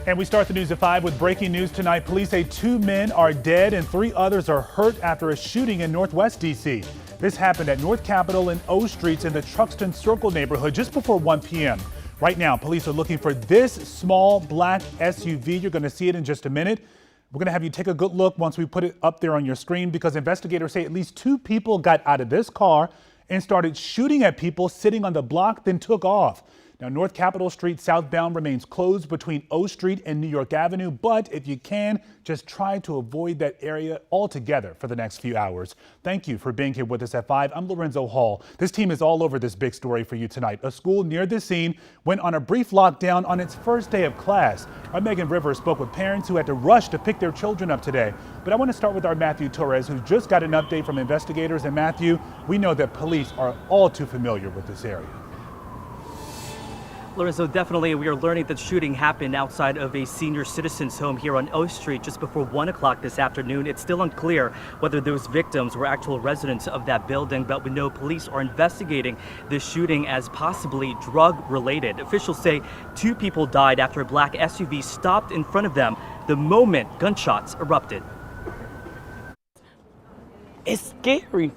And we start the news at 5 with breaking news tonight. Police say 2 men are dead and 3 others are hurt after a shooting in Northwest D.C. This happened at North Capitol and O Streets in the Truxton Circle neighborhood just before 1 p.m. Right now, police are looking for this small black SUV. You're going to see it in just a minute. We're going to have you take a good look once we put it up there on your screen, because investigators say at least 2 people got out of this car and started shooting at people sitting on the block, then took off. Now, North Capitol Street southbound remains closed between O Street and New York Avenue, but if you can, just try to avoid that area altogether for the next few hours. Thank you for being here with us at 5. I'm Lorenzo Hall. This team is all over this big story for you tonight. A school near this scene went on a brief lockdown on its first day of class. Our Megan Rivers spoke with parents who had to rush to pick their children up today. But I want to start with our Matthew Torres, who just got an update from investigators. And Matthew, we know that police are all too familiar with this area. Lorenzo, definitely we are learning that the shooting happened outside of a senior citizen's home here on O Street just before 1 o'clock this afternoon. It's still unclear whether those victims were actual residents of that building, but we know police are investigating this shooting as possibly drug-related. Officials say 2 people died after a black SUV stopped in front of them the moment gunshots erupted. It's scary.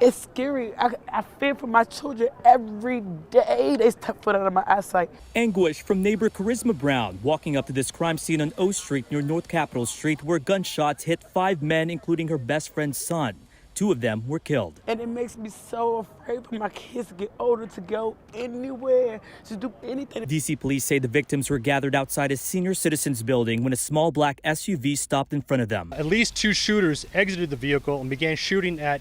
It's scary. I fear for my children every day. They step foot out of my eyesight. Anguish from neighbor Charisma Brown walking up to this crime scene on O Street near North Capitol Street, where gunshots hit 5 men, including her best friend's son. 2 of them were killed. And it makes me so afraid for my kids to get older, to go anywhere, to do anything. DC police say the victims were gathered outside a senior citizens building when a small black SUV stopped in front of them. At least 2 shooters exited the vehicle and began shooting at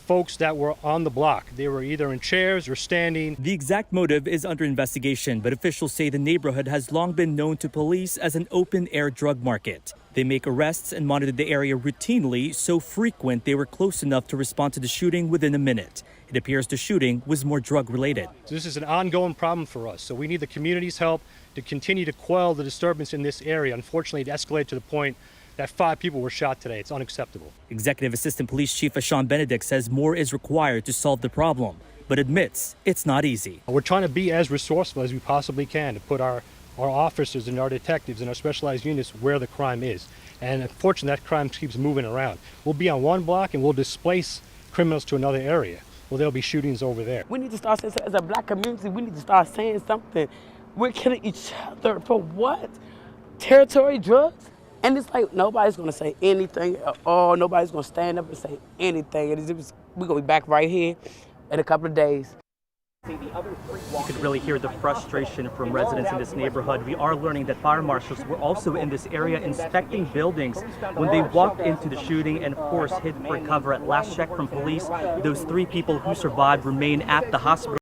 folks that were on the block. They were either in chairs or standing. The exact motive is under investigation, but officials say the neighborhood has long been known to police as an open-air drug market. They make arrests and monitor the area routinely, so frequent they were close enough to respond to the shooting within a minute. It appears the shooting was more drug-related. So this is an ongoing problem for us, so we need the community's help to continue to quell the disturbance in this area. Unfortunately, it escalated to the point that 5 people were shot today. It's unacceptable. Executive Assistant Police Chief Sean Benedict says more is required to solve the problem, but admits it's not easy. We're trying to be as resourceful as we possibly can to put our officers and our detectives and our specialized units where the crime is. And unfortunately, that crime keeps moving around. We'll be on one block and we'll displace criminals to another area. Well, there'll be shootings over there. We need to start saying, as a black community, we need to start saying something. We're killing each other for what? Territory, drugs? And it's like nobody's going to say anything at all. Nobody's going to stand up and say anything. We're going to be back right here in a couple of days. You could really hear the frustration from residents in this neighborhood. We are learning that fire marshals were also in this area inspecting buildings when they walked into the shooting and, of course, hid for cover. At last check from police, those 3 people who survived remain at the hospital.